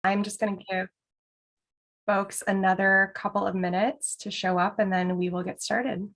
I'm just going to give folks another couple of minutes to show up and then we will get started.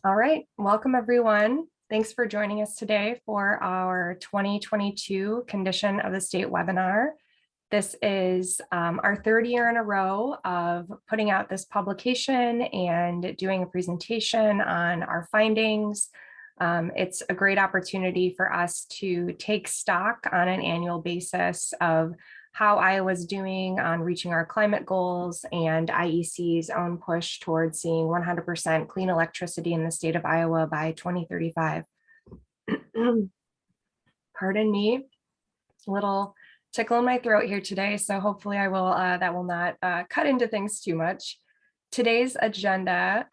All right, welcome everyone. Thanks for joining us today for our 2022 Condition of the State webinar. This is our third year in a row of putting out this publication and doing a presentation on our findings. It's a great opportunity for us to take stock on an annual basis of how Iowa's doing on reaching our climate goals and IEC's own push towards seeing 100% clean electricity in the state of Iowa by 2035. Pardon me, a little tickle in my throat here today, so hopefully I will that will not cut into things too much. Today's agenda,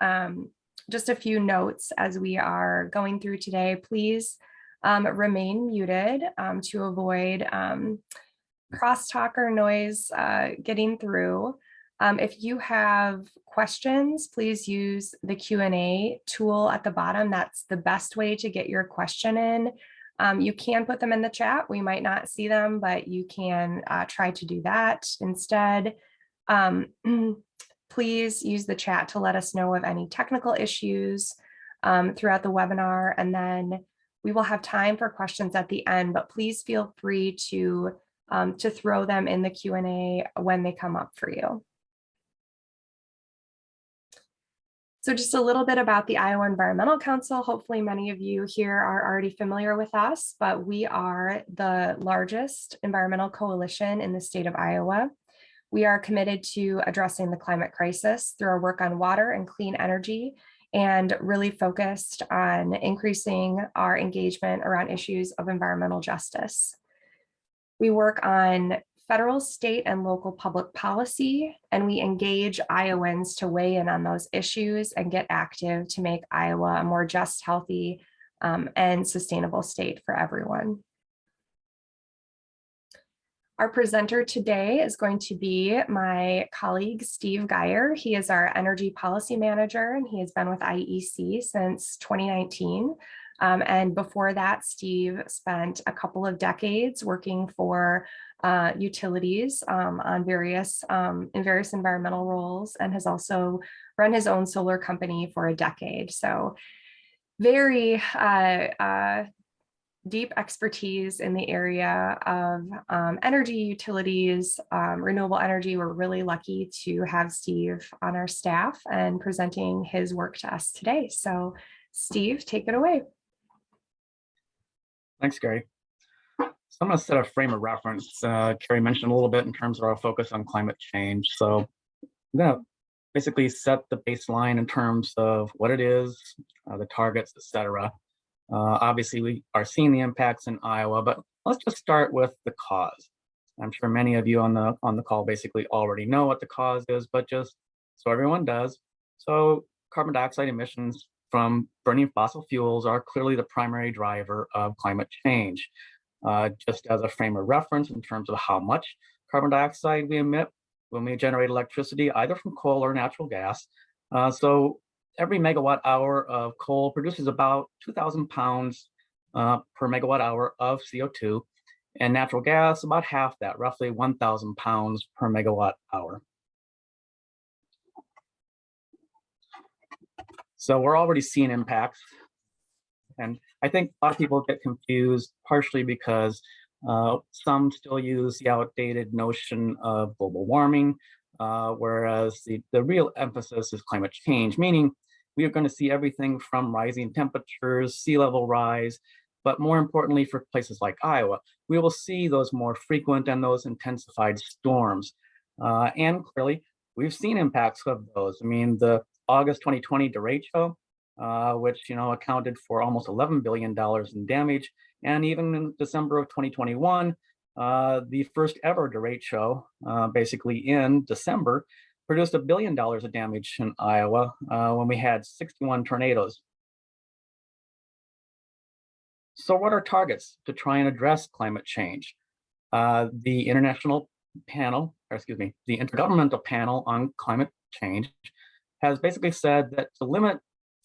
just a few notes as we are going through today. Please remain muted to avoid crosstalk or noise getting through. If you have questions, please use the Q&A tool at the bottom. That's the best way to get your question in. You can put them in the chat. We might not see them, but you can try to do that instead. Please use the chat to let us know of any technical issues throughout the webinar, and then we will have time for questions at the end, but please feel free to throw them in the Q&A when they come up for you. So just a little bit about the Iowa Environmental Council. Hopefully many of you here are already familiar with us, but we are the largest environmental coalition in the state of Iowa. We are committed to addressing the climate crisis through our work on water and clean energy, and really focused on increasing our engagement around issues of environmental justice. We work on federal, state, and local public policy, and we engage Iowans to weigh in on those issues and get active to make Iowa a more just, healthy, and sustainable state for everyone. Our presenter today is going to be my colleague, Steve Geyer. He is our Energy Policy Manager, and he has been with IEC since 2019. And before that, Steve spent a couple of decades working for utilities on various environmental roles, and has also run his own solar company for a decade. So very deep expertise in the area of energy, utilities, renewable energy. We're really lucky to have Steve on our staff and presenting his work to us today. So Steve, take it away. Thanks, Carrie. So I'm going to set a frame of reference. Carrie mentioned a little bit in terms of our focus on climate change. So I'm going to basically set the baseline in terms of what it is, the targets, etc. Obviously, we are seeing the impacts in Iowa, but let's just start with the cause. I'm sure many of you on the call basically already know what the cause is, but just so everyone does. So carbon dioxide emissions from burning fossil fuels are clearly the primary driver of climate change. Just as a frame of reference in terms of how much carbon dioxide we emit when we generate electricity, either from coal or natural gas. So every megawatt hour of coal produces about 2,000 pounds per megawatt hour of CO2, and natural gas about half that, roughly 1,000 pounds per megawatt hour. So we're already seeing impacts, and I think a lot of people get confused partially because some still use the outdated notion of global warming, whereas the real emphasis is climate change, meaning we are going to see everything from rising temperatures, sea level rise, but more importantly for places like Iowa, we will see those more frequent and those intensified storms. And clearly, we've seen impacts of those. I mean, the August 2020 derecho, which accounted for almost $11 billion in damage, and even in December of 2021, the first ever derecho, basically in December, produced $1 billion of damage in Iowa when we had 61 tornadoes. So what are targets to try and address climate change? The International Panel, or excuse me, the Intergovernmental Panel on Climate Change has basically said that to limit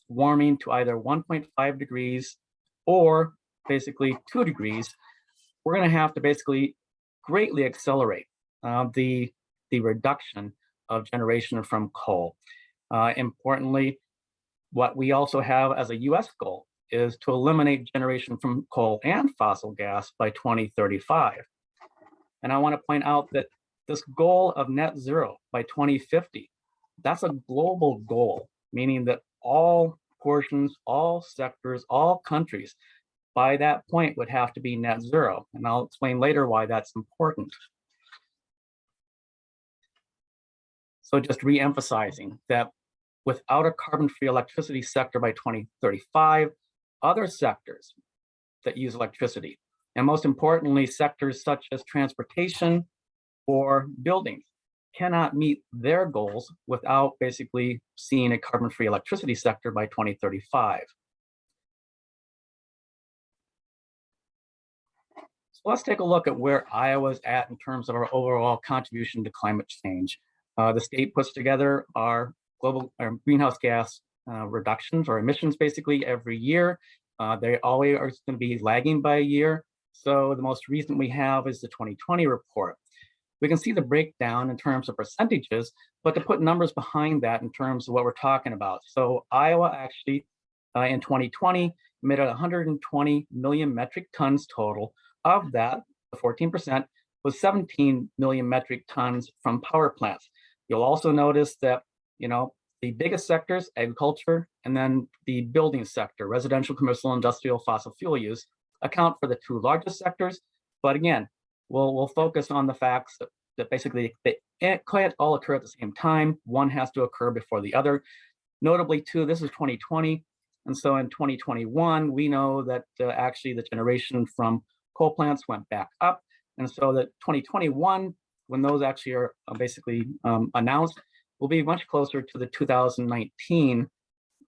warming to either 1.5 degrees or basically 2 degrees, we're going to have to basically greatly accelerate the reduction of generation from coal. Importantly, what we also have as a US goal is to eliminate generation from coal and fossil gas by 2035. And I want to point out that this goal of net zero by 2050, that's a global goal, meaning that all portions, all sectors, all countries by that point would have to be net zero. And I'll explain later why that's important. So just re-emphasizing that without a carbon-free electricity sector by 2035, other sectors that use electricity, and most importantly, sectors such as transportation or buildings, cannot meet their goals without basically seeing a carbon-free electricity sector by 2035. So let's take a look at where Iowa's at in terms of our overall contribution to climate change. The state puts together our global greenhouse gas reductions or emissions basically every year. They always are going to be lagging by a year. So the most recent we have is the 2020 report. We can see the breakdown in terms of percentages, but to put numbers behind that in terms of what we're talking about. So Iowa actually in 2020 emitted 120 million metric tons total. Of that, the 14% was 17 million metric tons from power plants. You'll also notice that, the biggest sectors, agriculture, and then the building sector, residential, commercial, industrial, fossil fuel use, account for the two largest sectors. But again, we'll focus on the facts that basically they can't all occur at the same time. One has to occur before the other. Notably, too, this is 2020. And so in 2021, we know that actually the generation from coal plants went back up. And so that 2021, when those actually are basically announced, will be much closer to the 2019,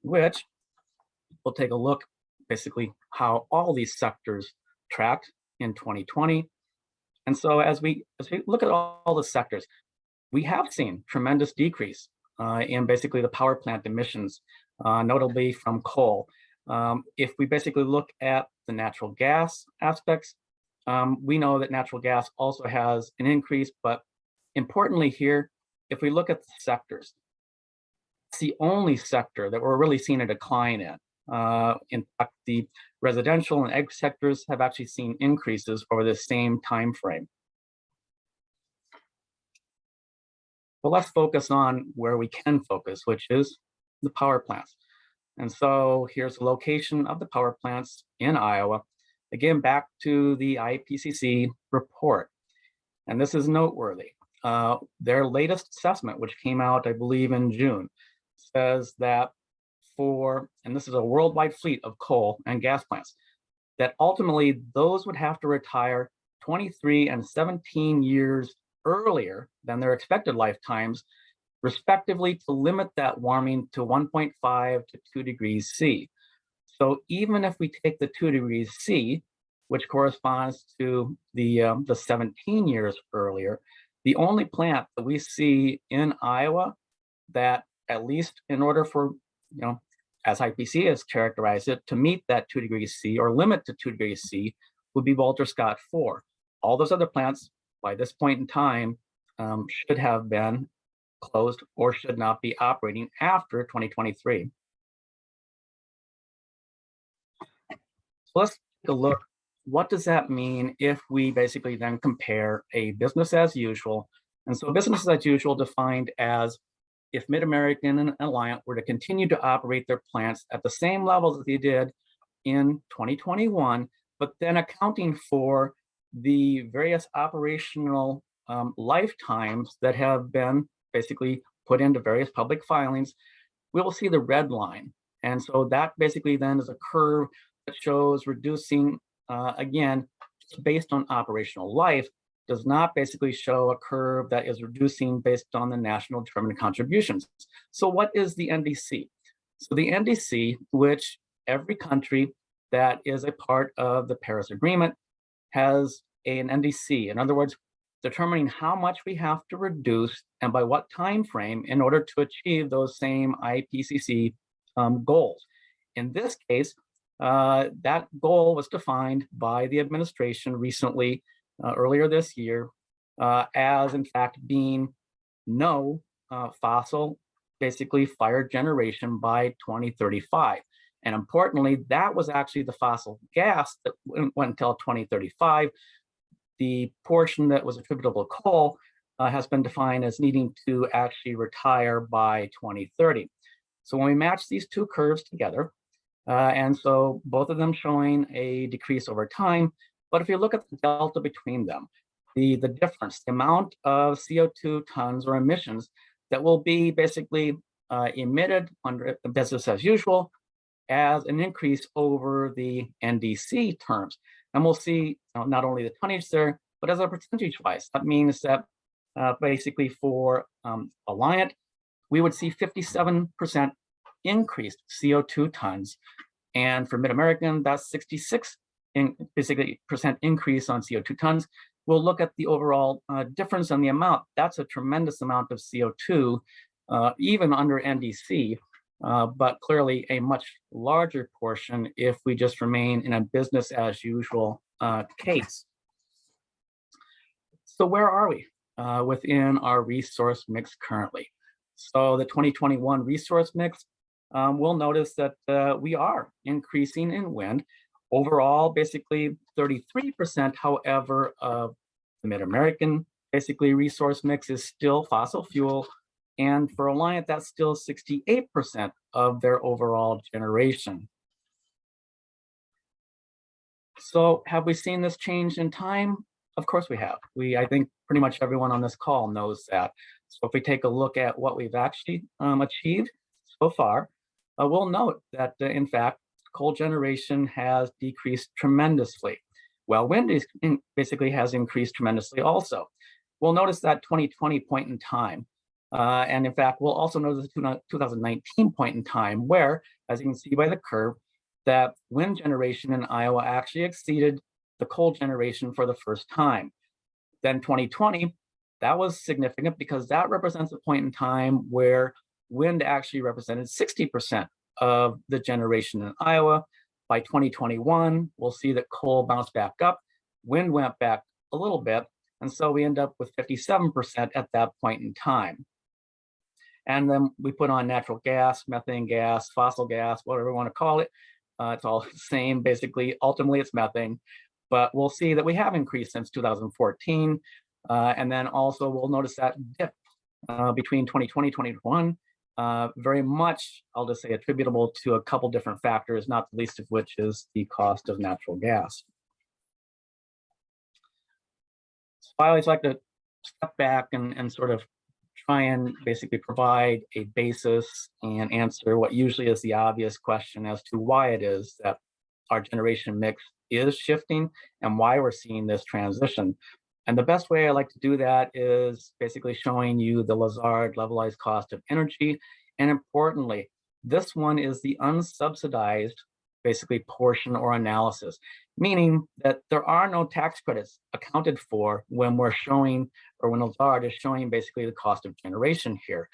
which we'll take a look basically how all these sectors tracked in 2020. And so as we look at all the sectors, we have seen tremendous decrease in basically the power plant emissions, notably from coal. If we basically look at the natural gas aspects, we know that natural gas also has an increase, but importantly here, if we look at the sectors, it's the only sector that we're really seeing a decline in. In fact, the residential and ag sectors have actually seen increases over the same time frame. But let's focus on where we can focus, which is the power plants. And so here's the location of the power plants in Iowa. Again, back to the IPCC report. And this is noteworthy. Their latest assessment, which came out, I believe, in June, says that and this is a worldwide fleet of coal and gas plants, that ultimately those would have to retire 23 and 17 years earlier than their expected lifetimes, respectively, to limit that warming to 1.5 to 2 degrees C. So even if we take the 2 degrees C, which corresponds to the 17 years earlier, the only plant that we see in Iowa that, at least in order for, as IPCC has characterized it, to meet that 2 degrees C or limit to 2 degrees C would be Walter Scott 4. All those other plants by this point in time should have been closed or should not be operating after 2023. So let's take a look. What does that mean if we basically then compare a business as usual? And so business as usual defined as if Mid-American and Alliant were to continue to operate their plants at the same levels that they did in 2021, but then accounting for the various operational lifetimes that have been basically put into various public filings, we will see the red line. And so that basically then is a curve that shows reducing, again, just based on operational life, does not basically show a curve that is reducing based on the national determined contributions. So what is the NDC? So the NDC, which every country that is a part of the Paris Agreement has an NDC. In other words, determining how much we have to reduce and by what time frame in order to achieve those same IPCC goals. In this case, that goal was defined by the administration recently, earlier this year, as in fact being no fossil, basically fired generation by 2035. And importantly, that was actually the fossil gas that went until 2035. The portion that was attributable to coal has been defined as needing to actually retire by 2030. So when we match these two curves together, and so both of them showing a decrease over time, but if you look at the delta between them, the difference, the amount of CO2 tons or emissions that will be basically emitted under business as usual as an increase over the NDC terms. And we'll see not only the tonnage there, but as a percentage wise. That means that basically for Alliant, we would see 57% increased CO2 tons. And for Mid-American, that's 66 basically percent increase on CO2 tons. We'll look at the overall difference on the amount. That's a tremendous amount of CO2, even under NDC, but clearly a much larger portion if we just remain in a business as usual case. So where are we within our resource mix currently? So the 2021 resource mix, we'll notice that we are increasing in wind. Overall, basically 33%, however, of the Mid-American basically resource mix is still fossil fuel. And for Alliant, that's still 68% of their overall generation. So have we seen this change in time? Of course we have. I think pretty much everyone on this call knows that. So if we take a look at what we've actually achieved so far, we'll note that in fact, coal generation has decreased tremendously. Well, wind basically has increased tremendously also. We'll notice that 2020 point in time. And in fact, we'll also notice the 2019 point in time where, as you can see by the curve, that wind generation in Iowa actually exceeded the coal generation for the first time. Then 2020, that was significant because that represents a point in time where wind actually represented 60% of the generation in Iowa. By 2021, we'll see that coal bounced back up, wind went back a little bit, and so we end up with 57% at that point in time. And then we put on natural gas, methane gas, fossil gas, whatever we want to call it. It's all the same, basically. Ultimately, it's methane. But we'll see that we have increased since 2014. And then also we'll notice that dip between 2020 and 2021, very much, I'll just say, attributable to a couple different factors, not the least of which is the cost of natural gas. So I always like to step back and sort of try and basically provide a basis and answer what usually is the obvious question as to why it is that our generation mix is shifting and why we're seeing this transition. And the best way I like to do that is basically showing you the Lazard levelized cost of energy. And importantly, this one is the unsubsidized basically portion or analysis, meaning that there are no tax credits accounted for when we're showing, or when Lazard is showing basically the cost of generation here.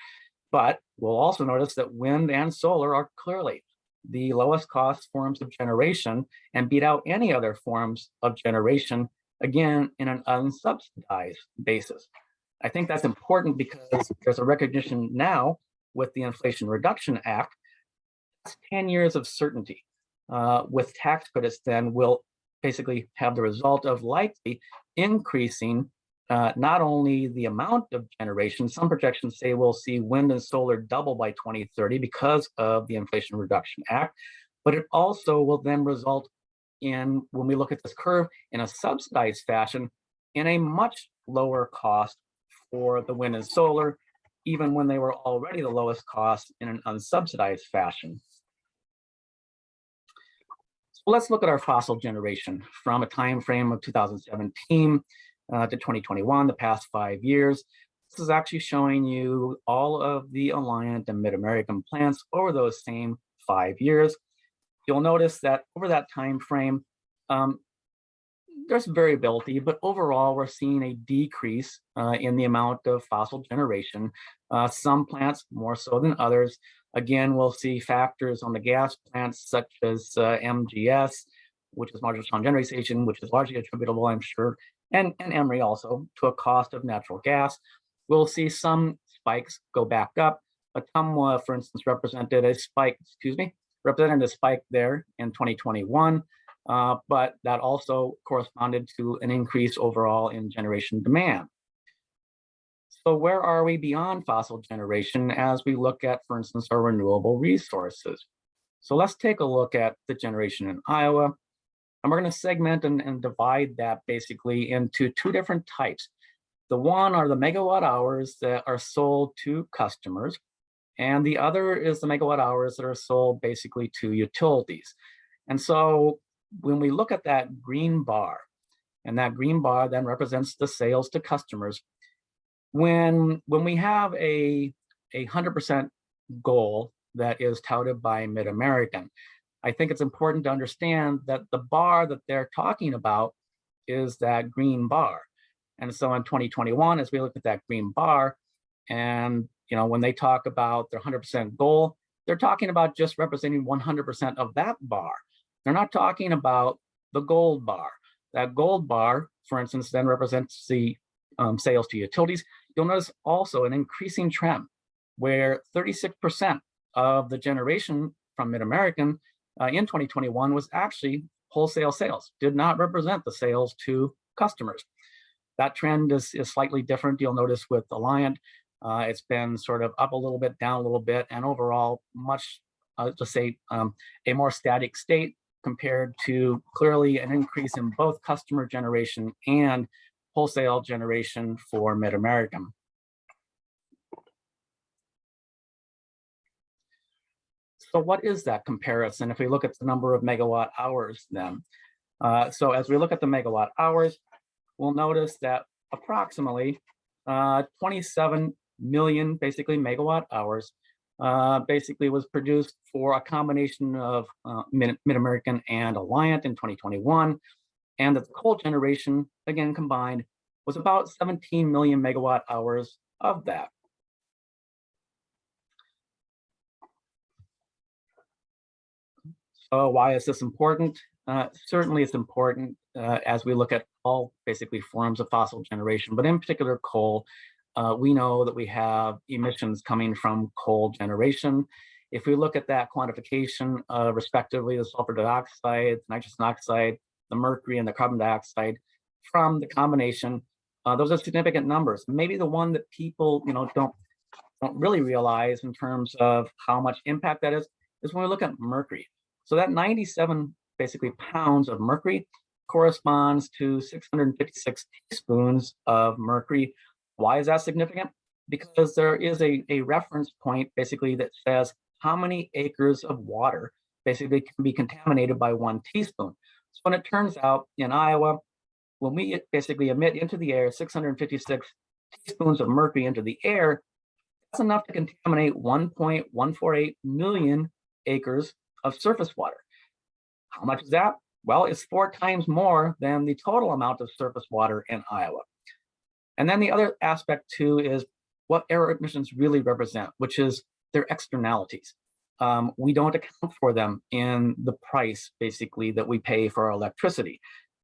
But we'll also notice that wind and solar are clearly the lowest cost forms of generation and beat out any other forms of generation, again, in an unsubsidized basis. I think that's important because there's a recognition now with the Inflation Reduction Act, it's 10 years of certainty. with tax credits then will basically have the result of likely increasing not only the amount of generation. Some projections say we'll see wind and solar double by 2030 because of the Inflation Reduction Act, but it also will then result in, when we look at this curve, in a subsidized fashion, in a much lower cost for the wind and solar, even when they were already the lowest cost in an unsubsidized fashion. So let's look at our fossil generation from a time frame of 2017 to 2021, the past 5 years. This is actually showing you all of the Alliant and Mid-American plants over those same 5 years. You'll notice that over that time frame, there's variability, but overall, we're seeing a decrease in the amount of fossil generation. Some plants more so than others. Again, we'll see factors on the gas plants such as MGS, which is marginal time generation station, which is largely attributable, I'm sure, and Emery also, to a cost of natural gas. We'll see some spikes go back up. Atumwa, for instance, represented a spike there in 2021. But that also corresponded to an increase overall in generation demand. So where are we beyond fossil generation as we look at, for instance, our renewable resources? So let's take a look at the generation in Iowa. And we're going to segment and divide that basically into two different types. The one are the megawatt hours that are sold to customers, and the other is the megawatt hours that are sold basically to utilities. And so when we look at that green bar, and that green bar then represents the sales to customers, when we have a 100% goal that is touted by Mid-American, I think it's important to understand that the bar that they're talking about is that green bar. And so in 2021, as we look at that green bar, and when they talk about their 100% goal, they're talking about just representing 100% of that bar. They're not talking about the gold bar. That gold bar, for instance, then represents the sales to utilities. You'll notice also an increasing trend where 36% of the generation from Mid-American in 2021 was actually wholesale sales, did not represent the sales to customers. That trend is slightly different. You'll notice with Alliant, it's been sort of up a little bit, down a little bit, and overall much, let's say, a more static state compared to clearly an increase in both customer generation and wholesale generation for Mid-American. So what is that comparison if we look at the number of megawatt hours then? So as we look at the megawatt hours, we'll notice that approximately 27 million basically megawatt hours basically was produced for a combination of Mid-American and Alliant in 2021, and that the coal generation, again combined, was about 17 million megawatt hours of that. So why is this important? Certainly it's important as we look at all basically forms of fossil generation, but in particular coal. We know that we have emissions coming from coal generation. If we look at that quantification, respectively, the sulfur dioxide, the nitrogen oxide, the mercury, and the carbon dioxide from the combination, those are significant numbers. Maybe the one that people don't really realize in terms of how much impact that is when we look at mercury. So that 97 basically pounds of mercury corresponds to 656 teaspoons of mercury. Why is that significant? Because there is a reference point basically that says how many acres of water basically can be contaminated by 1 teaspoon. So when it turns out in Iowa, when we basically emit into the air 656 teaspoons of mercury into the air, that's enough to contaminate 1.148 million acres of surface water. How much is that? Well, it's 4 times more than the total amount of surface water in Iowa. And then the other aspect too is what air emissions really represent, which is their externalities. We don't account for them in the price basically that we pay for our electricity.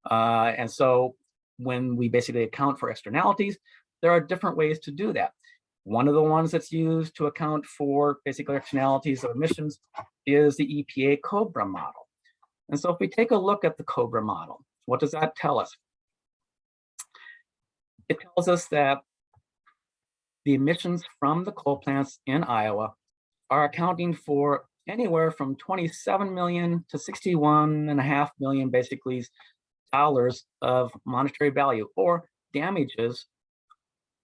And so when we basically account for externalities, there are different ways to do that. One of the ones that's used to account for basically externalities of emissions is the EPA COBRA model. And so if we take a look at the COBRA model, what does that tell us? It tells us that the emissions from the coal plants in Iowa are accounting for anywhere from 27 million to 61.5 million, basically, dollars of monetary value or damages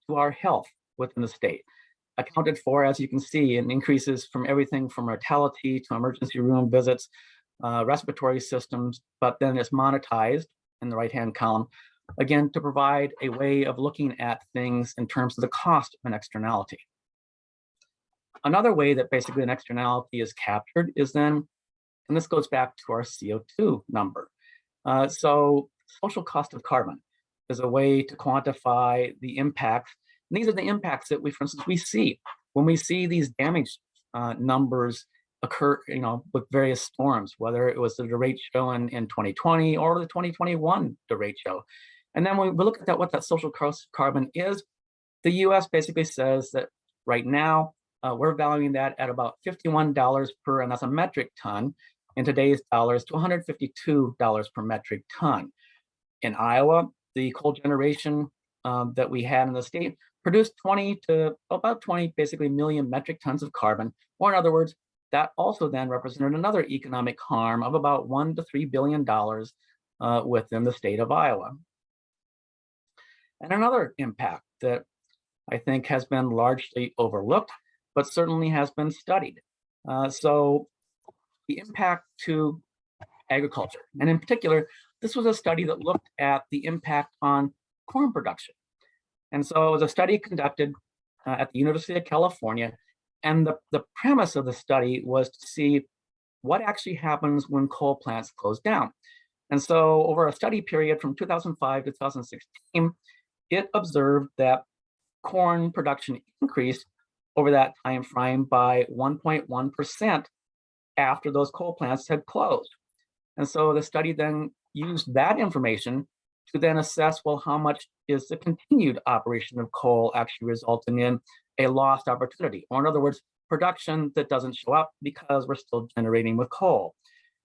to our health within the state. Accounted for, as you can see, in increases from everything from mortality to emergency room visits, respiratory systems, but then it's monetized in the right-hand column, again, to provide a way of looking at things in terms of the cost of an externality. Another way that basically an externality is captured is then, and this goes back to our CO2 number. So social cost of carbon is a way to quantify the impacts. And these are the impacts that we, for instance, we see when we see these damage numbers occur, with various storms, whether it was the derecho in 2020 or the 2021 derecho. And then when we look at that, what that social cost of carbon is, the US basically says that right now, we're valuing that at about $51 per, and that's a metric ton, in today's dollars, to $152 per metric ton. In Iowa, the coal generation that we had in the state produced 20 to about 20 basically million metric tons of carbon, or in other words, that also then represented another economic harm of about $1 to $3 billion within the state of Iowa. And another impact that I think has been largely overlooked, but certainly has been studied. So the impact to agriculture, and in particular, this was a study that looked at the impact on corn production. And so it was a study conducted at the University of California, and the premise of the study was to see what actually happens when coal plants close down. And so over a study period from 2005 to 2016, it observed that corn production increased over that time frame by 1.1% after those coal plants had closed. And so the study then used that information to then assess, well, how much is the continued operation of coal actually resulting in a lost opportunity? Or in other words, production that doesn't show up because we're still generating with coal.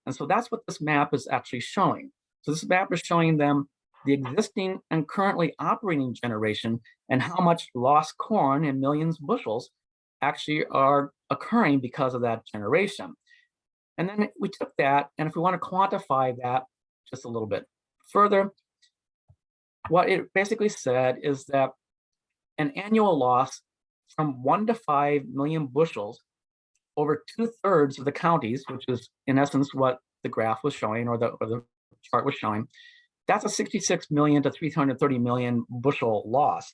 And so that's what this map is actually showing. So this map is showing them the existing and currently operating generation and how much lost corn in millions of bushels actually are occurring because of that generation. And then we took that, and if we want to quantify that just a little bit further, what it basically said is that an annual loss from 1 to 5 million bushels over 2/3 of the counties, which is in essence what the graph was showing, or the chart was showing, that's a 66 million to 330 million bushel loss.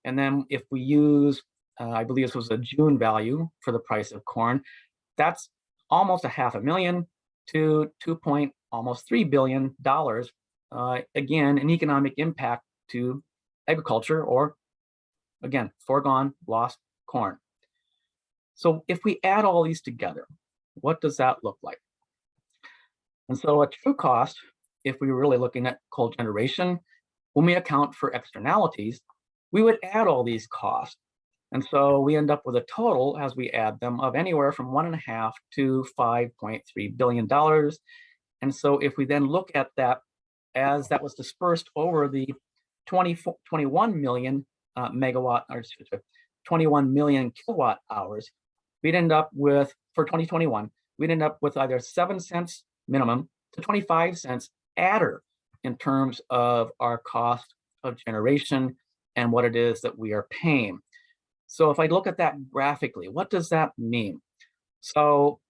And then if we use, I believe this was a June value for the price of corn, that's almost a $500,000 to almost $3 billion. Again, an economic impact to agriculture, or again, foregone lost corn. So if we add all these together, what does that look like? And so a true cost, if we were really looking at coal generation, when we account for externalities, we would add all these costs. And so we end up with a total, as we add them, of anywhere from $1.5 to $5.3 billion. And so if we then look at that as that was dispersed over the 21 million megawatt, or 21 million kilowatt hours, we'd end up with, for 2021, we'd end up with either 7 cents minimum to 25 cents adder in terms of our cost of generation and what it is that we are paying. So if I look at that graphically, what does that mean? So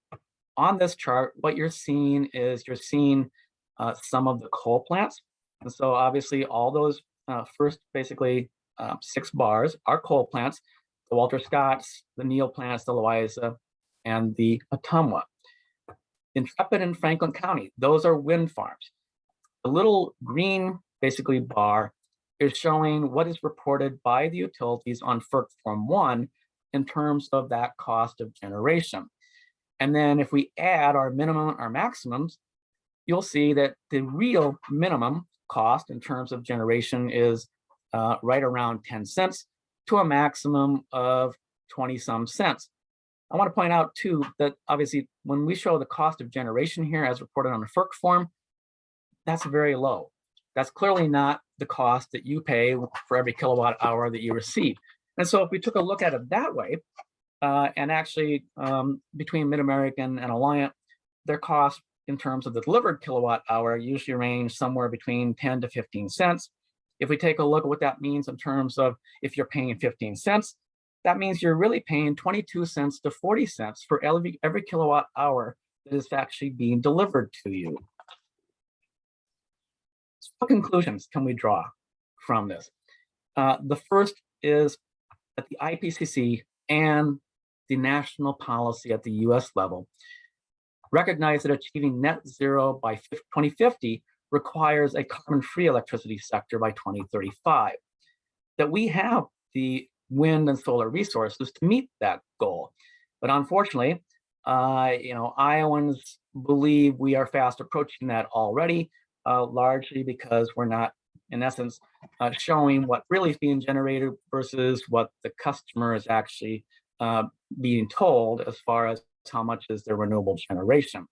on this chart, what you're seeing is some of the coal plants. And so obviously all those first basically 6 bars are coal plants, the Walter Scotts, the Neil plants, the Loiza, and the Ottumwa. Intrepid and Franklin County, those are wind farms. The little green basically bar is showing what is reported by the utilities on FERC Form 1 in terms of that cost of generation. And then if we add our minimum, our maximums, you'll see that the real minimum cost in terms of generation is right around 10 cents to a maximum of 20 some cents. I want to point out too that obviously when we show the cost of generation here as reported on the FERC form, that's very low. That's clearly not the cost that you pay for every kilowatt hour that you receive. And so if we took a look at it that way, and actually between Mid-American and Alliant, their cost in terms of the delivered kilowatt hour usually range somewhere between 10 to 15 cents. If we take a look at what that means in terms of if you're paying 15 cents, that means you're really paying 22 cents to 40 cents for every kilowatt hour that is actually being delivered to you. So what conclusions can we draw from this? The first is that the IPCC and the national policy at the US level recognize that achieving net zero by 2050 requires a carbon-free electricity sector by 2035. That we have the wind and solar resources to meet that goal. But unfortunately, Iowans believe we are fast approaching that already, largely because we're not, in essence, showing what really is being generated versus what the customer is actually being told as far as how much is their renewable generation.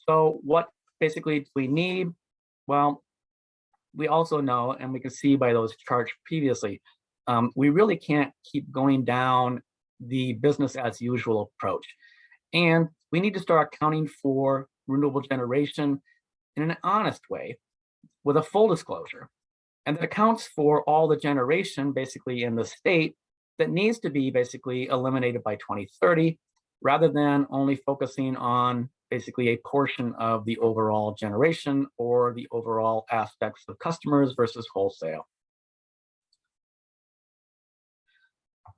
So what basically do we need? Well, we also know, and we can see by those charts previously, we really can't keep going down the business as usual approach. And we need to start accounting for renewable generation in an honest way with a full disclosure. And that accounts for all the generation basically in the state that needs to be basically eliminated by 2030, rather than only focusing on basically a portion of the overall generation or the overall aspects of customers versus wholesale.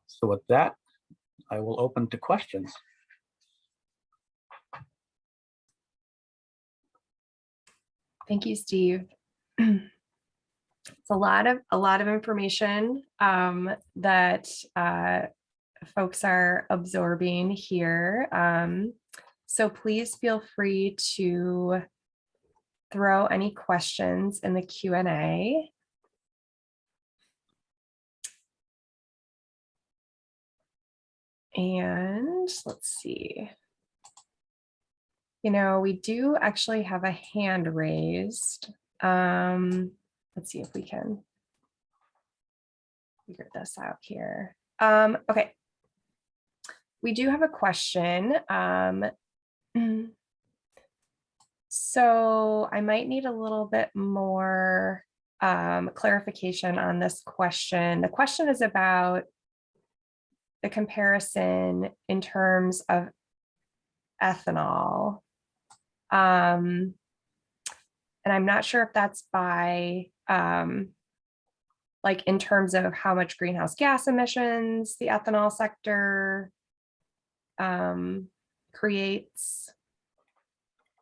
So with that, I will open to questions. Thank you, Steve. It's a lot of information that folks are absorbing here. So please feel free to throw any questions in the Q&A. And let's see. We do actually have a hand raised. Let's see if we can figure this out here. Okay. We do have a question. So I might need a little bit more clarification on this question. The question is about the comparison in terms of ethanol. And I'm not sure if that's by like in terms of how much greenhouse gas emissions the ethanol sector creates.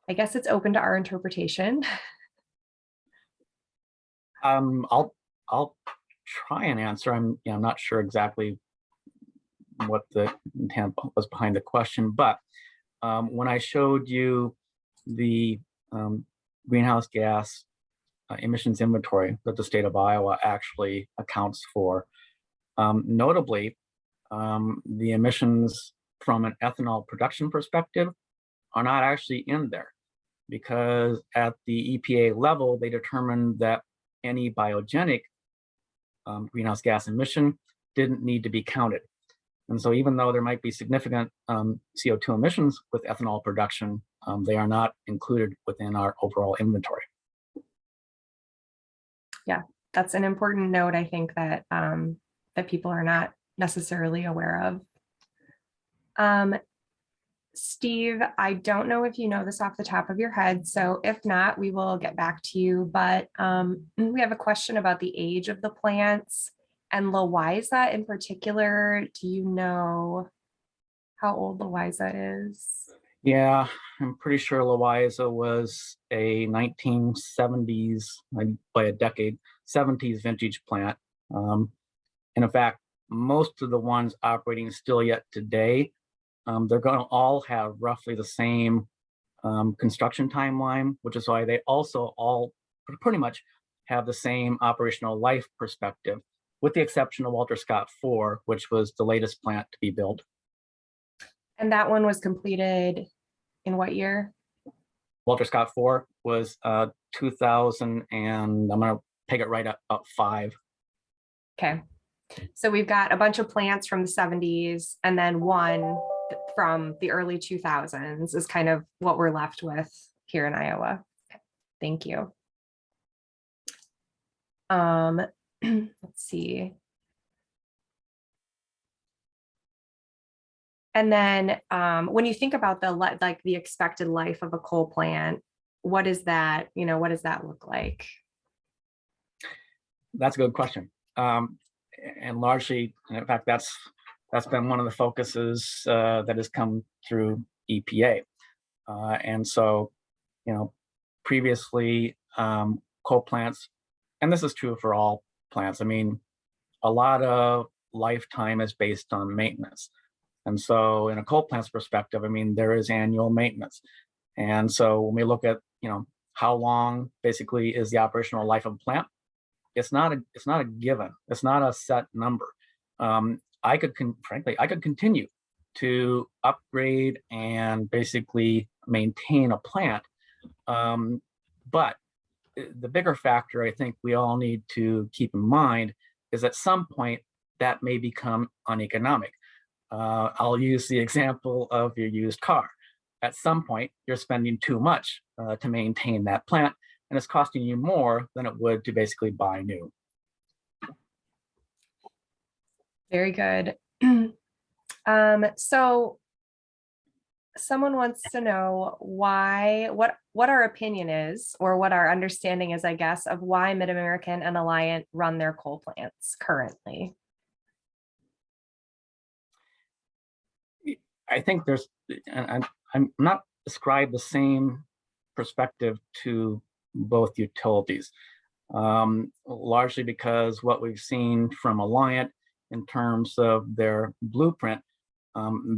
I guess it's open to our interpretation. I'll try and answer. I'm not sure exactly what the intent was behind the question, but when I showed you the greenhouse gas emissions inventory that the state of Iowa actually accounts for, notably, the emissions from an ethanol production perspective are not actually in there, because at the EPA level, they determined that any biogenic greenhouse gas emission didn't need to be counted. And so even though there might be significant CO2 emissions with ethanol production, they are not included within our overall inventory. Yeah, that's an important note, I think, that that people are not necessarily aware of. Steve, I don't know if you know this off the top of your head, so if not, we will get back to you. But we have a question about the age of the plants and Louisa in particular. Do you know how old Louisa is? Yeah, I'm pretty sure Louisa was a 1970s, by a decade, 70s vintage plant. And in fact, most of the ones operating still yet today, they're going to all have roughly the same construction timeline, which is why they also all pretty much have the same operational life perspective, with the exception of Walter Scott 4, which was the latest plant to be built. And that one was completed in what year? Walter Scott 4 was 2000, and I'm going to pick it right up 5. Okay. So we've got a bunch of plants from the 70s and then one from the early 2000s is kind of what we're left with here in Iowa. Thank you. Let's see. And then when you think about the expected life of a coal plant, what is that, what does that look like? That's a good question. And largely, in fact, that's been one of the focuses that has come through EPA. And so, previously, coal plants, and this is true for all plants, I mean, a lot of lifetime is based on maintenance. And so in a coal plant's perspective, I mean, there is annual maintenance. And so when we look at, how long basically is the operational life of a plant, it's not a given. It's not a set number. Frankly, I could continue to upgrade and basically maintain a plant. But the bigger factor I think we all need to keep in mind is at some point that may become uneconomic. I'll use the example of your used car. At some point, you're spending too much to maintain that plant, and it's costing you more than it would to basically buy new. Very good. So someone wants to know what our opinion is, or what our understanding is, I guess, of why Mid-American and Alliant run their coal plants currently. I think I'm not ascribe the same perspective to both utilities, largely because what we've seen from Alliant in terms of their blueprint,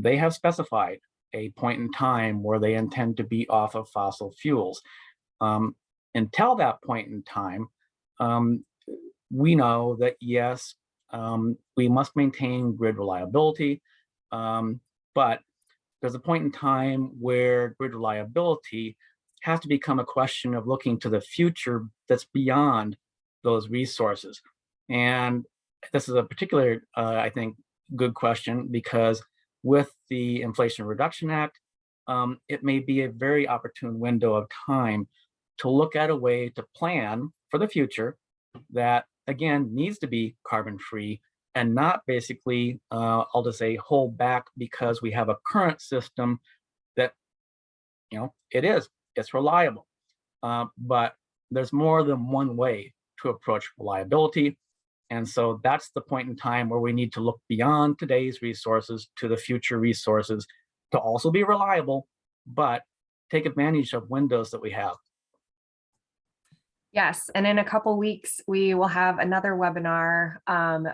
they have specified a point in time where they intend to be off of fossil fuels. Until that point in time, we know that yes, we must maintain grid reliability, but there's a point in time where grid reliability has to become a question of looking to the future that's beyond those resources. And this is a particular, I think, good question, because with the Inflation Reduction Act, it may be a very opportune window of time to look at a way to plan for the future that, again, needs to be carbon free and not basically, I'll just say, hold back because we have a current system that, it's reliable. But there's more than one way to approach reliability. And so that's the point in time where we need to look beyond today's resources to the future resources to also be reliable, but take advantage of windows that we have. Yes, and in a couple weeks, we will have another webinar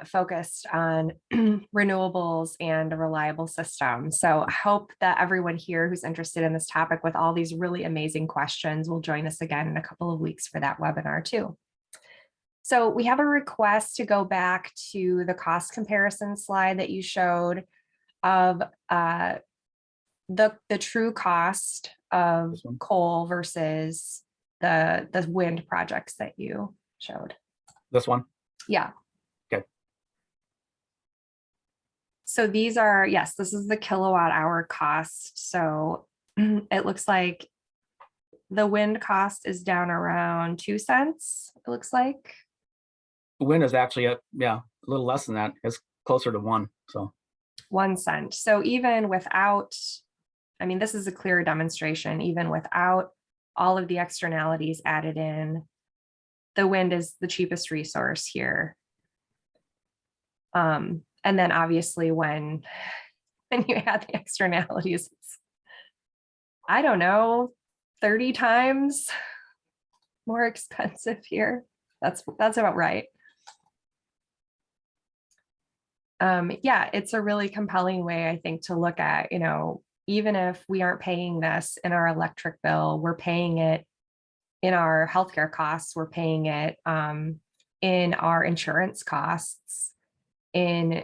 focused on renewables and a reliable system. So I hope that everyone here who's interested in this topic with all these really amazing questions will join us again in a couple of weeks for that webinar too. So we have a request to go back to the cost comparison slide that you showed of the true cost of coal versus the wind projects that you showed. This one? Yeah. Okay. So these are, yes, this is the kilowatt hour cost. So it looks like the wind cost is down around 2 cents, it looks like. Wind is actually a little less than that. It's closer to 1. So 1 cent. So even without, I mean, this is a clear demonstration, even without all of the externalities added in, the wind is the cheapest resource here. And then obviously when you add the externalities, it's, I don't know, 30 times more expensive here. That's about right. Yeah, it's a really compelling way, I think, to look at, even if we aren't paying this in our electric bill, we're paying it in our healthcare costs, we're paying it in our insurance costs, in,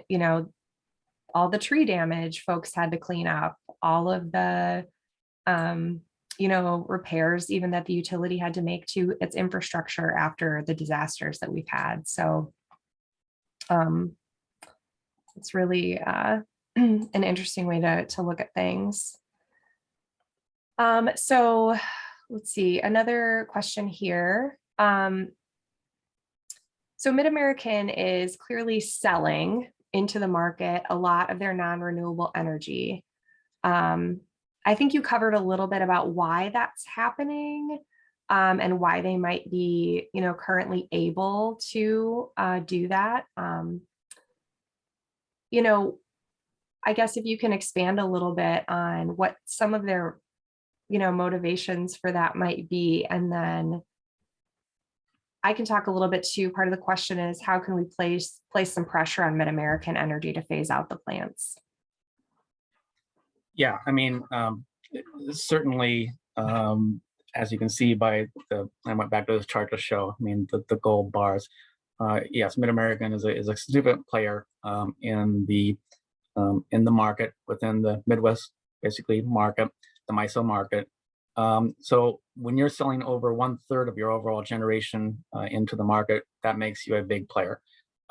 all the tree damage folks had to clean up, all of the, repairs even that the utility had to make to its infrastructure after the disasters that we've had. So it's really an interesting way to look at things. So let's see, another question here. So Mid-American is clearly selling into the market a lot of their non-renewable energy. I think you covered a little bit about why that's happening, and why they might be, currently able to do that. I guess if you can expand a little bit on what some of their, motivations for that might be, and then I can talk a little bit too. Part of the question is how can we place some pressure on Mid-American Energy to phase out the plants? Yeah, I mean, certainly, as you can see by I went back to this chart to show, I mean, the gold bars. Yes, Mid-American is a significant player in the market within the Midwest, basically market, the MISO market. So when you're selling over 1/3 of your overall generation into the market, that makes you a big player.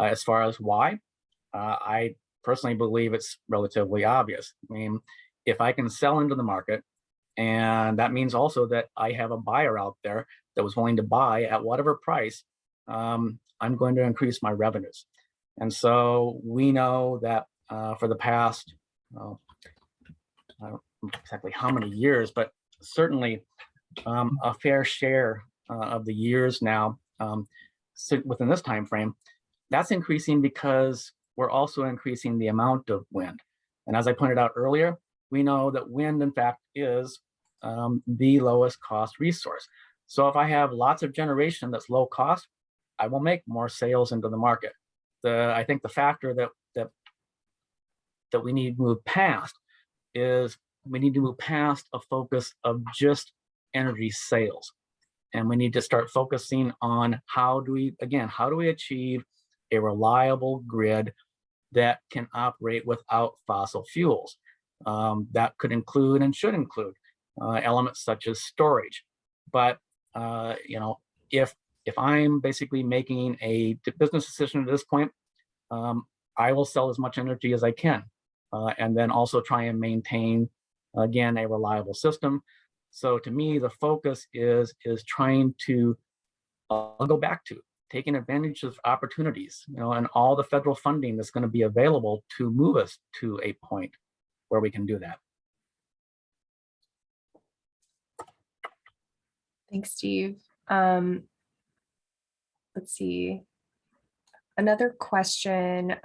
As far as why, I personally believe it's relatively obvious. I mean, if I can sell into the market, and that means also that I have a buyer out there that was willing to buy at whatever price, I'm going to increase my revenues. And so we know that for the past, well, I don't know exactly how many years, but certainly a fair share of the years now, so within this time frame, that's increasing because we're also increasing the amount of wind. And as I pointed out earlier, we know that wind, in fact, is the lowest cost resource. So if I have lots of generation that's low cost, I will make more sales into the market. I think the factor that we need to move past is we need to move past a focus of just energy sales. And we need to start focusing on how do we achieve a reliable grid that can operate without fossil fuels. That could include and should include elements such as storage. But if I'm basically making a business decision at this point, I will sell as much energy as I can, and then also try and maintain, again, a reliable system. So to me, the focus is trying to go back to taking advantage of opportunities, and all the federal funding that's going to be available to move us to a point where we can do that. Thanks, Steve. Let's see. Another question.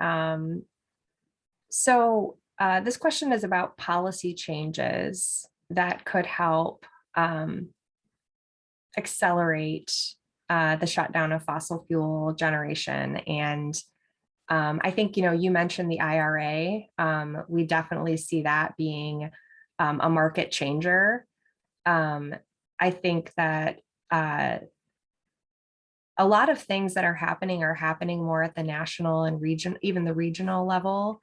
This question is about policy changes that could help accelerate the shutdown of fossil fuel generation. And I think, you mentioned the IRA. We definitely see that being a market changer. I think that a lot of things that are happening more at the national and even the regional level.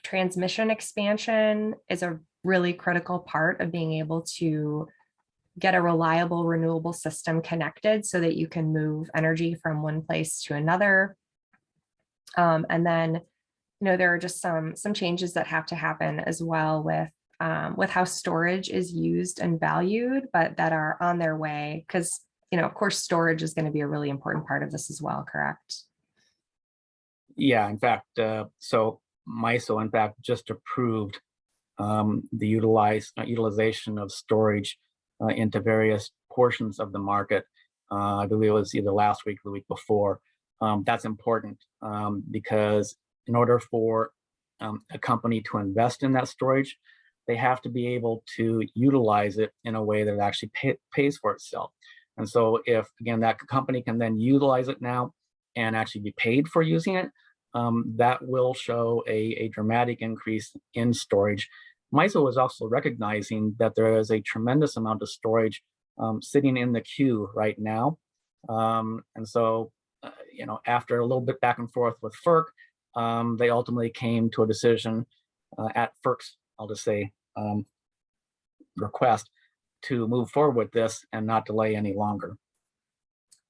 Transmission expansion is a really critical part of being able to get a reliable renewable system connected so that you can move energy from one place to another. And then, there are just some changes that have to happen as well with how storage is used and valued, but that are on their way because, of course, storage is going to be a really important part of this as well, correct? Yeah, in fact, so MISO, in fact, just approved the utilization of storage into various portions of the market. I believe it was either last week or the week before. That's important because in order for a company to invest in that storage, they have to be able to utilize it in a way that it actually pays for itself. And so if, again, that company can then utilize it now and actually be paid for using it, that will show a dramatic increase in storage. MISO is also recognizing that there is a tremendous amount of storage sitting in the queue right now. And so, after a little bit back and forth with FERC, they ultimately came to a decision at FERC's, I'll just say, request to move forward with this and not delay any longer.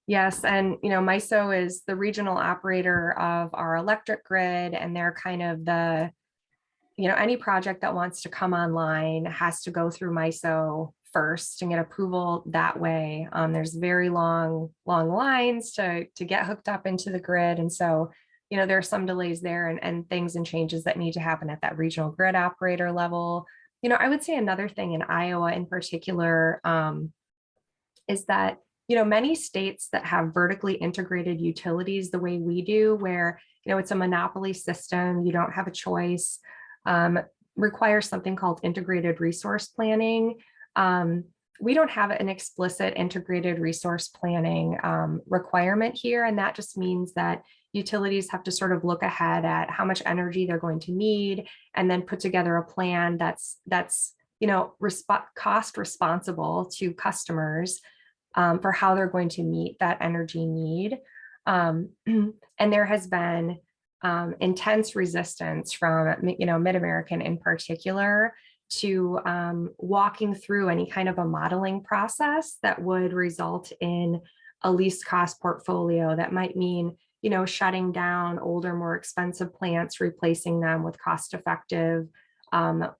Yes, and MISO is the regional operator of our electric grid, and they're kind of the, any project that wants to come online has to go through MISO first and get approval that way. There's very long lines to get hooked up into the grid, and so there are some delays there and things and changes that need to happen at that regional grid operator level. I would say another thing in Iowa in particular is that many states that have vertically integrated utilities the way we do, where it's a monopoly system, you don't have a choice, requires something called integrated resource planning. We don't have an explicit integrated resource planning requirement here, and that just means that utilities have to sort of look ahead at how much energy they're going to need, and then put together a plan that's cost responsible to customers for how they're going to meet that energy need. And there has been intense resistance from Mid-American in particular to walking through any kind of a modeling process that would result in a least cost portfolio. That might mean shutting down older, more expensive plants, replacing them with cost-effective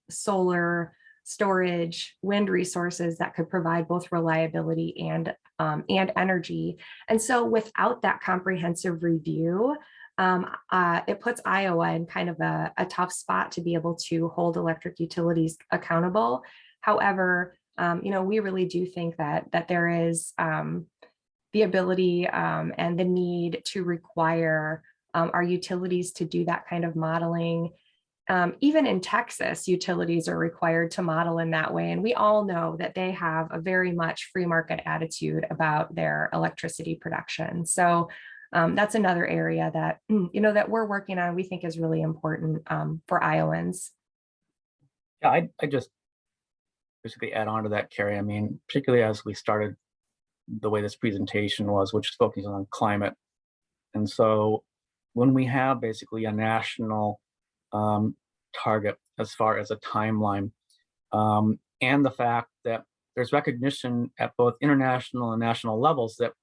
solar, storage, wind resources that could provide both reliability and energy. And so without that comprehensive review, it puts Iowa in kind of a tough spot to be able to hold electric utilities accountable. However, we really do think that there is the ability and the need to require our utilities to do that kind of modeling. Even in Texas, utilities are required to model in that way. And we all know that they have a very much free market attitude about their electricity production. So that's another area that, that we're working on, we think is really important for Iowans. Yeah, I just basically add on to that, Carrie. I mean, particularly as we started the way this presentation was, which is focusing on climate. And so when we have basically a national target as far as a timeline, and the fact that there's recognition at both international and national levels that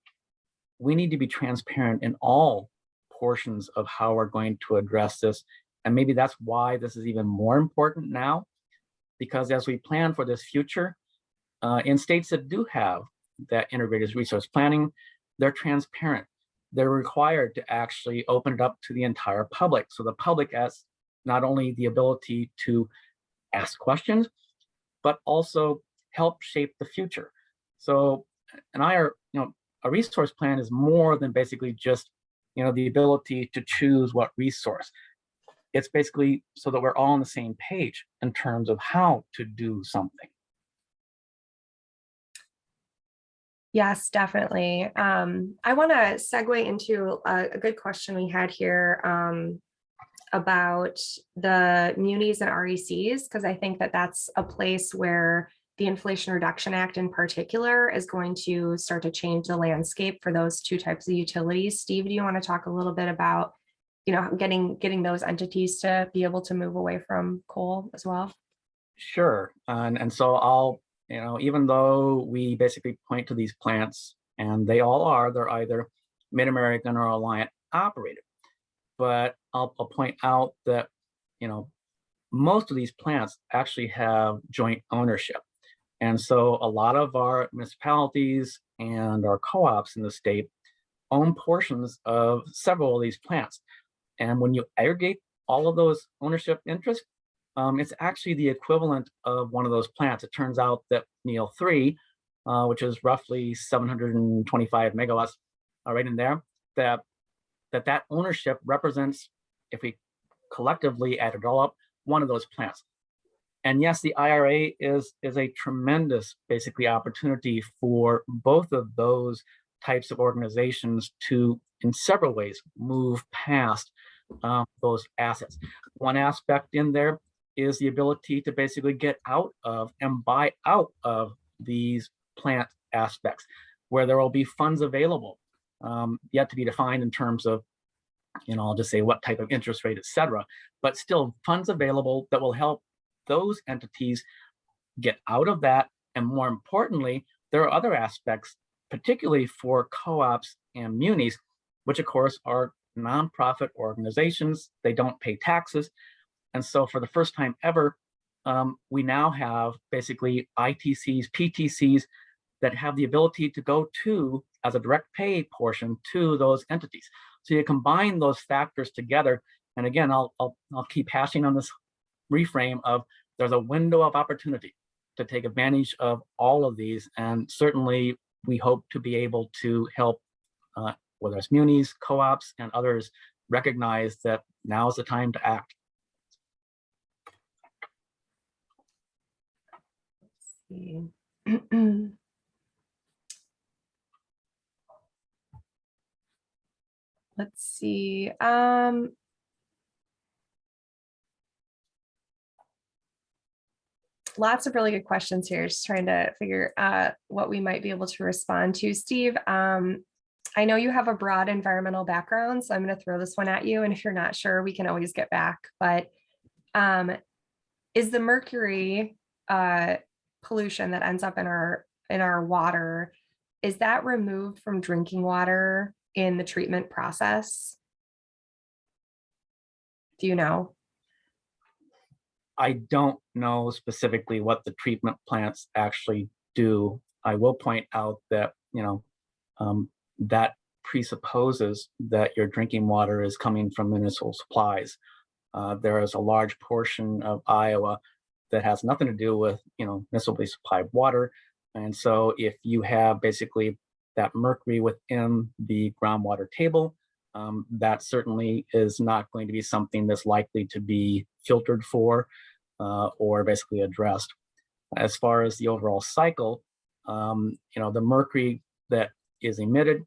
we need to be transparent in all portions of how we're going to address this. And maybe that's why this is even more important now, because as we plan for this future, in states that do have that integrated resource planning, they're transparent. They're required to actually open it up to the entire public. So the public has not only the ability to ask questions, but also help shape the future. So, and a resource plan is more than basically just, the ability to choose what resource. It's basically so that we're all on the same page in terms of how to do something. Yes, definitely. I want to segue into a good question we had here about the munis and RECs, because I think that that's a place where the Inflation Reduction Act in particular is going to start to change the landscape for those two types of utilities. Steve, do you want to talk a little bit about, getting those entities to be able to move away from coal as well? Sure. And so I'll, even though we basically point to these plants, and they're either Mid-American or Alliant operated, but I'll point out that, most of these plants actually have joint ownership. And so a lot of our municipalities and our co-ops in the state own portions of several of these plants. And when you aggregate all of those ownership interests, it's actually the equivalent of one of those plants. It turns out that Neil 3, which is roughly 725 megawatts, right in there, that ownership represents, if we collectively add it all up, one of those plants. And yes, the IRA is a tremendous, basically, opportunity for both of those types of organizations to, in several ways, move past those assets. One aspect in there is the ability to basically get out of and buy out of these plant aspects, where there will be funds available, yet to be defined in terms of I'll just say what type of interest rate, et cetera, but still funds available that will help those entities get out of that. And more importantly, there are other aspects, particularly for co-ops and munis, which of course are nonprofit organizations. They don't pay taxes. And so for the first time ever, we now have basically ITCs, PTCs that have the ability to go to, as a direct pay portion, to those entities. So you combine those factors together. And again, I'll keep hashing on this reframe of there's a window of opportunity to take advantage of all of these. And certainly we hope to be able to help, whether it's munis, co-ops, and others, recognize that now is the time to act. Let's see. Let's see. Lots of really good questions here. Just trying to figure out what we might be able to respond to. Steve, I know you have a broad environmental background, so I'm going to throw this one at you. And if you're not sure, we can always get back. But is the mercury pollution that ends up in our water, is that removed from drinking water in the treatment process? Do you know? I don't know specifically what the treatment plants actually do. I will point out that, that presupposes that your drinking water is coming from municipal supplies. There is a large portion of Iowa that has nothing to do with, municipally supplied water. And so if you have basically that mercury within the groundwater table, that certainly is not going to be something that's likely to be filtered for or basically addressed. As far as the overall cycle, the mercury that is emitted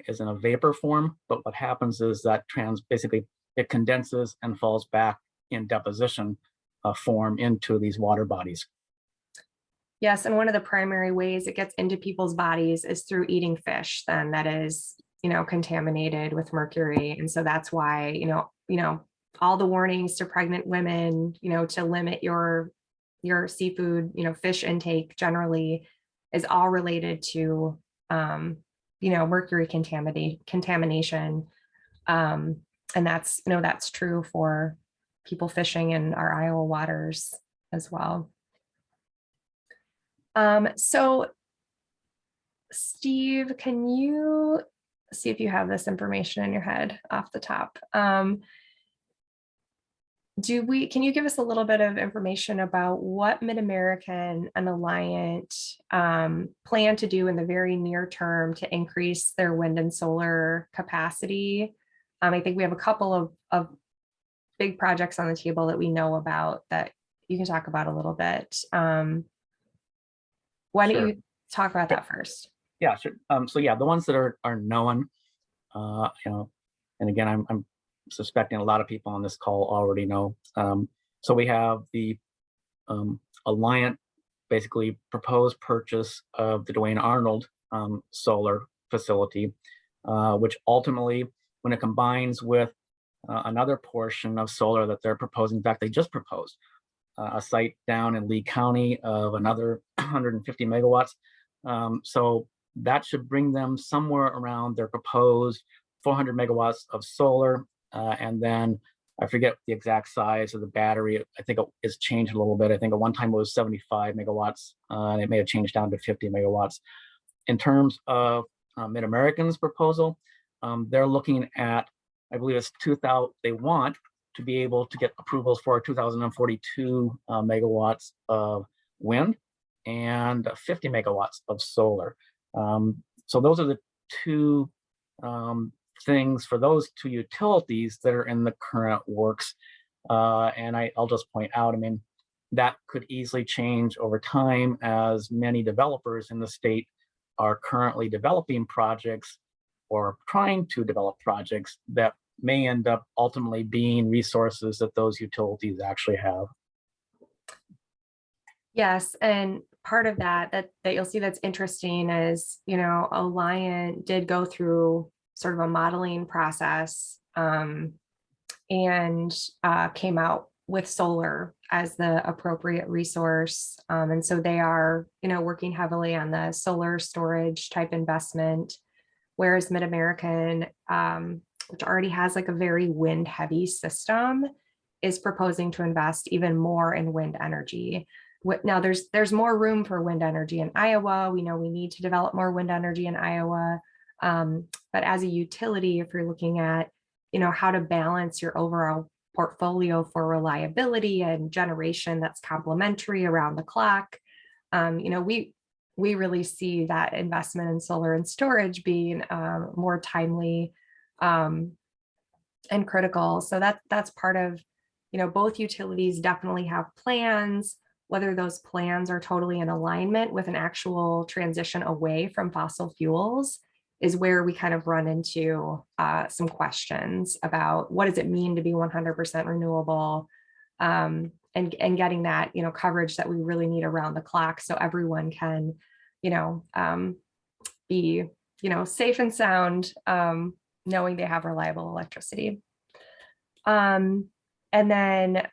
is in a vapor form, but what happens is that basically it condenses and falls back in deposition form into these water bodies. Yes, and one of the primary ways it gets into people's bodies is through eating fish, then that is, contaminated with mercury. And so that's why, all the warnings to pregnant women, to limit your seafood, fish intake generally is all related to, mercury contamination. And that's true for people fishing in our Iowa waters as well. So Steve, can you see if you have this information in your head off the top? Can you give us a little bit of information about what Mid-American and Alliant plan to do in the very near term to increase their wind and solar capacity? I think we have a couple of big projects on the table that we know about that you can talk about a little bit. Why don't you talk about that first? Yeah, sure. So yeah, the ones that are known, and again, I'm suspecting a lot of people on this call already know. So we have the Alliant, basically proposed purchase of the Duane Arnold solar facility, which ultimately, when it combines with another portion of solar that they're proposing, in fact, they just proposed a site down in Lee County of another 150 megawatts. So that should bring them somewhere around their proposed 400 megawatts of solar. And then I forget the exact size of the battery. I think it's changed a little bit. I think at one time it was 75 megawatts, and it may have changed down to 50 megawatts. In terms of Mid-American's proposal, they're looking at, I believe it's 2,000, they want to be able to get approvals for 2,042 megawatts of wind and 50 megawatts of solar. So those are the two things for those two utilities that are in the current works. And I'll just point out, that could easily change over time as many developers in the state are currently developing projects or trying to develop projects that may end up ultimately being resources that those utilities actually have. Yes, and part of that you'll see that's interesting is, Alliant did go through sort of a modeling process and came out with solar as the appropriate resource. And so they are, working heavily on the solar storage type investment, whereas Mid-American, which already has like a very wind heavy system, is proposing to invest even more in wind energy. Now there's more room for wind energy in Iowa. We know we need to develop more wind energy in Iowa. But as a utility, if you're looking at, how to balance your overall portfolio for reliability and generation that's complementary around the clock, we really see that investment in solar and storage being more timely and critical. So that's part of, both utilities definitely have plans. Whether those plans are totally in alignment with an actual transition away from fossil fuels is where we kind of run into some questions about what does it mean to be 100% renewable, and getting that, coverage that we really need around the clock so everyone can, be, safe and sound, knowing they have reliable electricity. And then,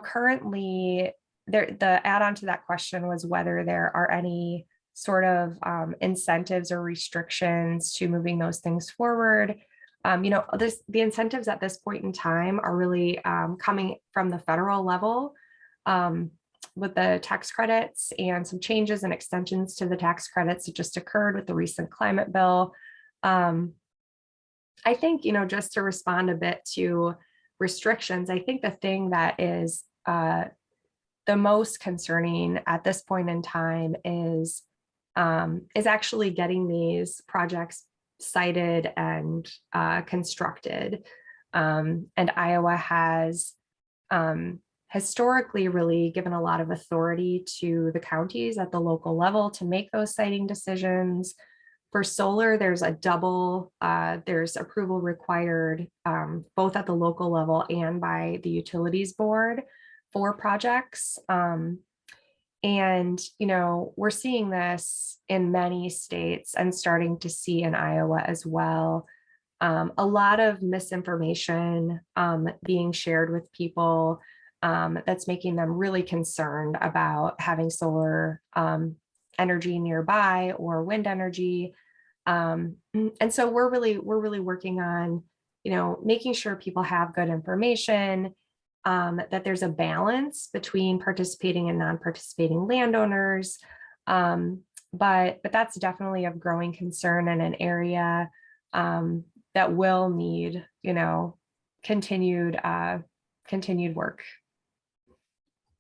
currently the add-on to that question was whether there are any sort of incentives or restrictions to moving those things forward. The incentives at this point in time are really coming from the federal level, with the tax credits and some changes and extensions to the tax credits that just occurred with the recent climate bill. I think, just to respond a bit to restrictions, I think the thing that is the most concerning at this point in time is actually getting these projects cited and constructed. And Iowa has historically really given a lot of authority to the counties at the local level to make those siting decisions. For solar, there's there's approval required both at the local level and by the utilities board for projects. And, we're seeing this in many states and starting to see in Iowa as well. A lot of misinformation being shared with people that's making them really concerned about having solar energy nearby or wind energy. And so we're really working on, making sure people have good information, that there's a balance between participating and non-participating landowners. But that's definitely of growing concern in an area that will need, continued work.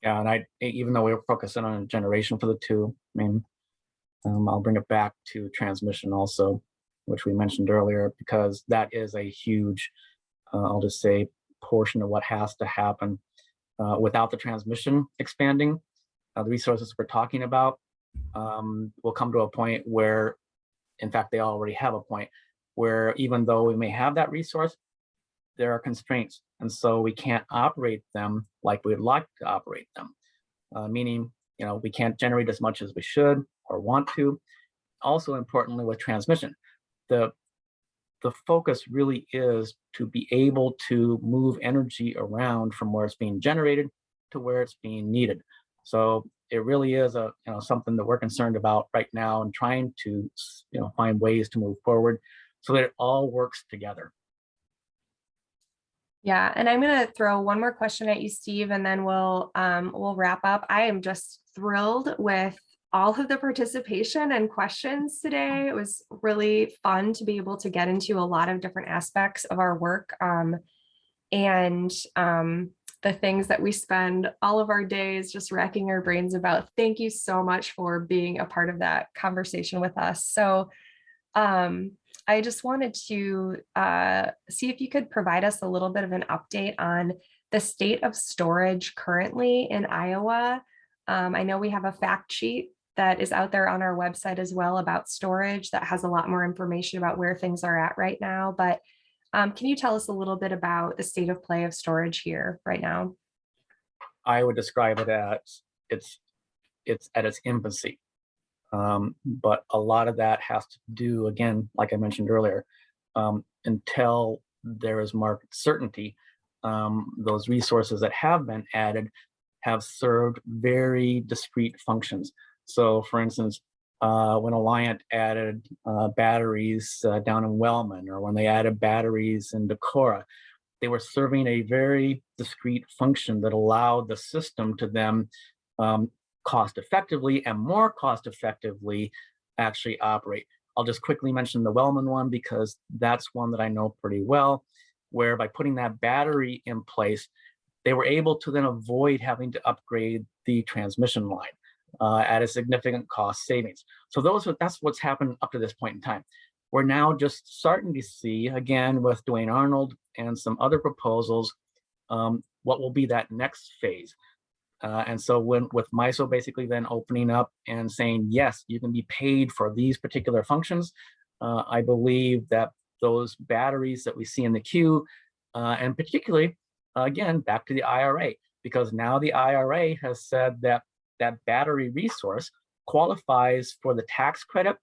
Yeah, and even though we were focusing on generation for the two, I mean, I'll bring it back to transmission also, which we mentioned earlier, because that is a huge, I'll just say, portion of what has to happen. Without the transmission expanding, the resources we're talking about will come to a point where, in fact, they already have a point where even though we may have that resource, there are constraints. And so we can't operate them like we'd like to operate them, meaning, we can't generate as much as we should or want to. Also importantly with transmission, the focus really is to be able to move energy around from where it's being generated to where it's being needed. So it really is something that we're concerned about right now and trying to find ways to move forward so that it all works together. Yeah, and I'm going to throw one more question at you, Steve, and then we'll wrap up. I am just thrilled with all of the participation and questions today. It was really fun to be able to get into a lot of different aspects of our work, and the things that we spend all of our days just racking our brains about. Thank you so much for being a part of that conversation with us. So I just wanted to see if you could provide us a little bit of an update on the state of storage currently in Iowa. I know we have a fact sheet that is out there on our website as well about storage that has a lot more information about where things are at right now. But can you tell us a little bit about the state of play of storage here right now? I would describe it as it's at its infancy. But a lot of that has to do, again, like I mentioned earlier, until there is market certainty. Those resources that have been added have served very discrete functions. So, for instance, when Alliant added batteries down in Wellman, or when they added batteries in Decorah, they were serving a very discrete function that allowed the system to then cost effectively and more cost effectively actually operate. I'll just quickly mention the Wellman one because that's one that I know pretty well, where by putting that battery in place, they were able to then avoid having to upgrade the transmission line at a significant cost savings. So that's what's happened up to this point in time. We're now just starting to see, again, with Dwayne Arnold and some other proposals, what will be that next phase. And so with MISO basically then opening up and saying, yes, you can be paid for these particular functions, I believe that those batteries that we see in the queue, and particularly, again, back to the IRA, because now the IRA has said that that battery resource qualifies for the tax credit,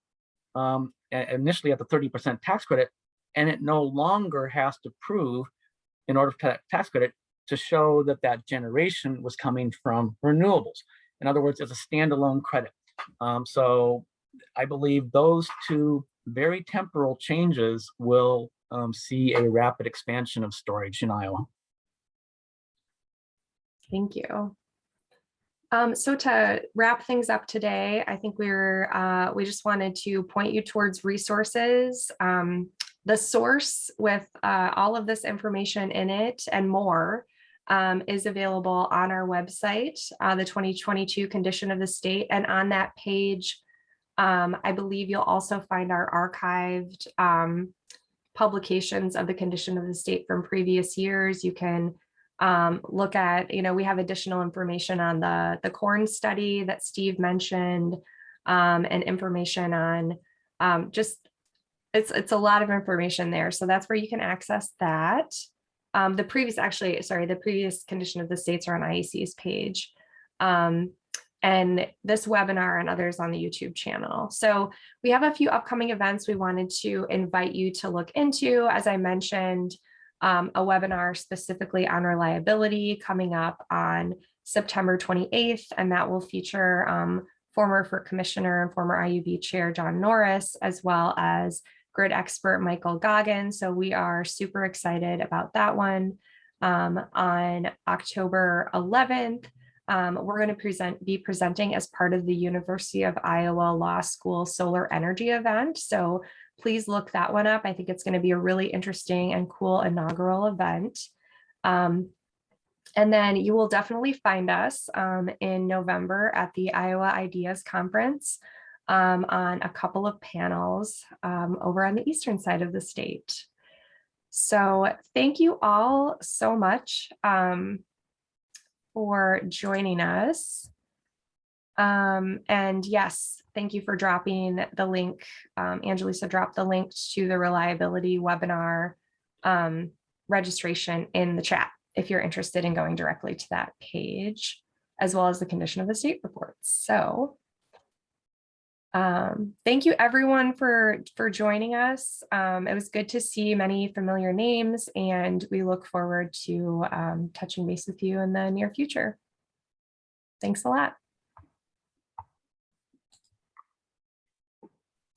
initially at the 30% tax credit, and it no longer has to prove, in order for that tax credit, to show that that generation was coming from renewables. In other words, it's a standalone credit. So I believe those two very temporal changes will see a rapid expansion of storage in Iowa. Thank you. So to wrap things up today, I think we just wanted to point you towards resources. The source with all of this information in it and more is available on our website, the 2022 Condition of the State. And on that page, I believe you'll also find our archived publications of the Condition of the State from previous years. You can look at, we have additional information on the corn study that Steve mentioned, and information on it's a lot of information there. So that's where you can access that. The previous Condition of the States are on IEC's page. And this webinar and others on the YouTube channel. So we have a few upcoming events we wanted to invite you to look into. As I mentioned, a webinar specifically on reliability coming up on September 28th, and that will feature former FERC Commissioner and former IUB Chair John Norris, as well as grid expert Michael Goggin. So we are super excited about that one. On October 11th, we're going to be presenting as part of the University of Iowa Law School Solar Energy event. So please look that one up. I think it's going to be a really interesting and cool inaugural event. And then you will definitely find us in November at the Iowa Ideas Conference on a couple of panels over on the eastern side of the state. So thank you all so much for joining us. And yes, thank you for dropping the link. Angelisa dropped the link to the reliability webinar registration in the chat if you're interested in going directly to that page, as well as the Condition of the State reports. So thank you everyone for joining us. It was good to see many familiar names, and we look forward to touching base with you in the near future. Thanks a lot.